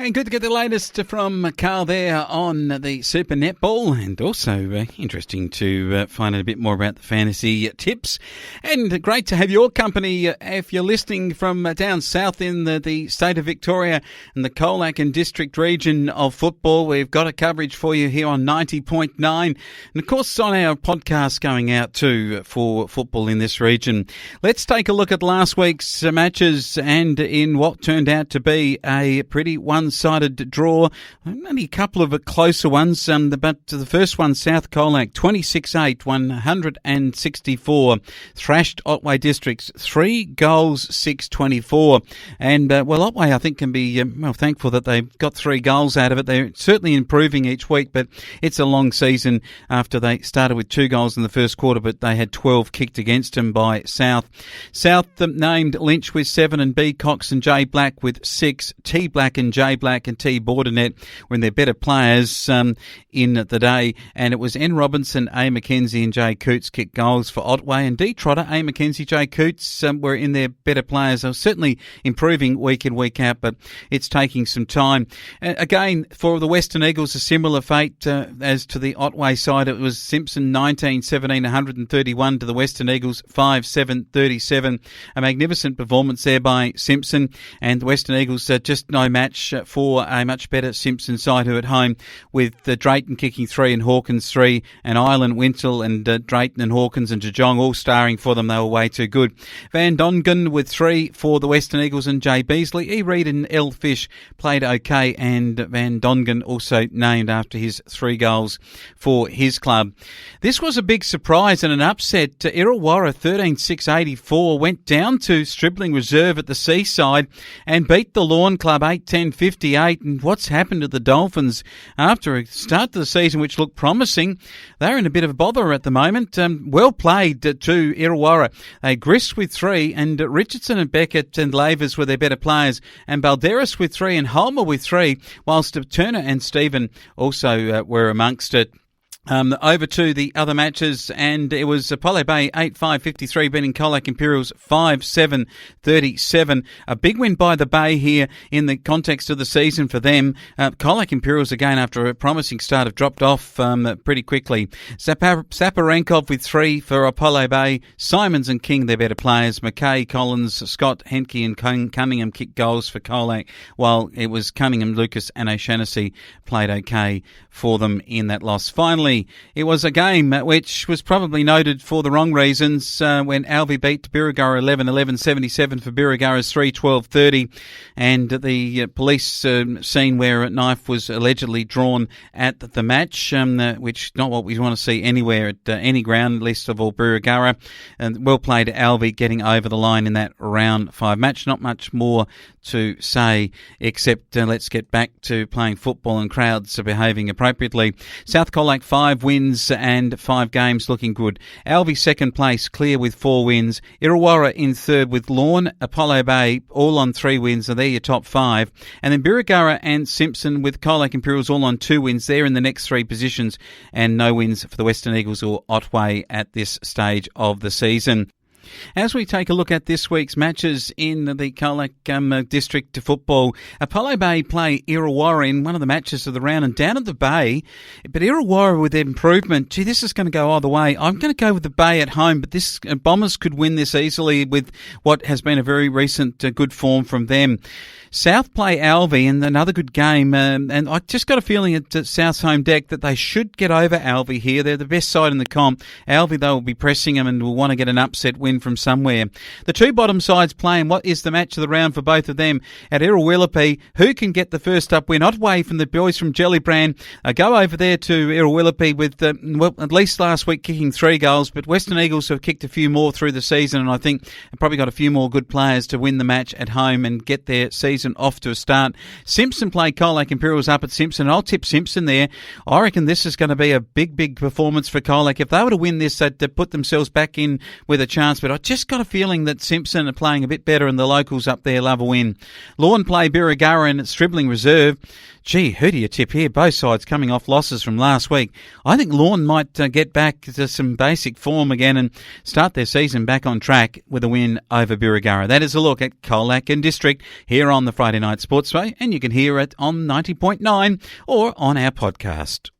And good to get the latest from Carl there on the Super Netball, and also interesting to find out a bit more about the fantasy tips. And great to have your company if you're listening from down south in the state of Victoria and the Colac and District region of football. We've got a coverage for you here on 90.9, and of course on our podcast going out too for football in this region. Let's take a look at last week's matches and in what turned out to be a pretty one-sided draw. Only a couple of closer ones, but the first one, South Colac, 26-8, 164, thrashed Otway Districts, 3 goals, 6-24. And, Otway, I think, can be thankful that they've got 3 goals out of it. They're certainly improving each week, but it's a long season after they started with 2 goals in the first quarter, but they had 12 kicked against them by South. South named Lynch with 7, and B. Cox and J. Black with 6. T. Black and J. Black and T. Bordernet were their better players in the day, and it was N. Robinson, A. McKenzie and J. Coots kicked goals for Otway, and D. Trotter, A. McKenzie, J. Coots were in their better players. They were certainly improving week in, week out, but it's taking some time. Again, for the Western Eagles, a similar fate as to the Otway side. It was Simpson 19-17, 131 to the Western Eagles 5-7, 37. A magnificent performance there by Simpson, and the Western Eagles just no match for a much better Simpson side who at home with Drayton kicking 3 and Hawkins 3, and Ireland, Wintle and Drayton and Hawkins and Jejong all starring for them. They were way too good. Van Dongen with 3 for the Western Eagles and Jay Beasley. E. Reid and L. Fish played okay, and Van Dongen also named after his 3 goals for his club. This was a big surprise and an upset. Illawarra 13-6-84 went down to Stribling Reserve at the Seaside and beat the Lawn Club 8-10-58. And what's happened to the Dolphins after a start to the season which looked promising? They're in a bit of a bother at the moment. Well played to Illawarra. They grist with 3, and Richardson and Beckett and Lavers were their better players, and Balderas with 3 and Holmer with 3, whilst Turner and Stephen also were amongst it. Over to the other matches, and it was Apollo Bay 8-5-53 beating Colac Imperials 5-7-37. A big win by the Bay here in the context of the season for them. Colac Imperials again after a promising start have dropped off pretty quickly. Saparenkov with 3 for Apollo Bay. Simons and King their better players. McKay, Collins, Scott, Henke and Cunningham kicked goals for Colac, while it was Cunningham, Lucas and O'Shannessy played okay for them in that loss. Finally, it was a game which was probably noted for the wrong reasons when Alvey beat Birregurra 11-11-77 for Birregurra's 3-12-30, and the police scene where a knife was allegedly drawn at the match, which not what we want to see anywhere at any ground, least of all Birregurra. And well played Alvey getting over the line in that round 5 match. Not much more to say except let's get back to playing football and crowds are behaving appropriately. South Colac 5 wins and 5 games looking good. Alvey second place, clear with 4 wins. Illawarra in third with Lawn, Apollo Bay all on 3 wins, so they're your top 5. And then Birregurra and Simpson with Colac Imperials all on 2 wins. They're in the next 3 positions, and no wins for the Western Eagles or Otway at this stage of the season. As we take a look at this week's matches in the Colac District football, Apollo Bay play Illawarra in one of the matches of the round, and down at the Bay, but Illawarra with improvement, this is going to go either way. I'm going to go with the Bay at home, but this Bombers could win this easily with what has been a very recent good form from them. South play Alvey in another good game, and I just got a feeling at South's home deck that they should get over Alvey here. They're the best side in the comp. Alvey, though, will be pressing them and will want to get an upset win from somewhere. The 2 bottom sides playing what is the match of the round for both of them at Irrawillippi. Who can get the first up win? Otway from the boys from Gellibrand go over there to Irrawillippi with, at least last week kicking 3 goals, but Western Eagles have kicked a few more through the season, and I think they've probably got a few more good players to win the match at home and get their season off to a start. Simpson play Colac Imperials up at Simpson. I'll tip Simpson there. I reckon this is going to be a big performance for Colac. If they were to win this, they'd put themselves back in with a chance, but I just got a feeling that Simpson are playing a bit better and the locals up there love a win. Lawn play Birregurra and Stribling Reserve. Gee, who do you tip here? Both sides coming off losses from last week. I think Lorne might get back to some basic form again and start their season back on track with a win over Birregurra. That is a look at Colac District here on the Friday Night Sportsway, and you can hear it on 90.9 or on our podcast.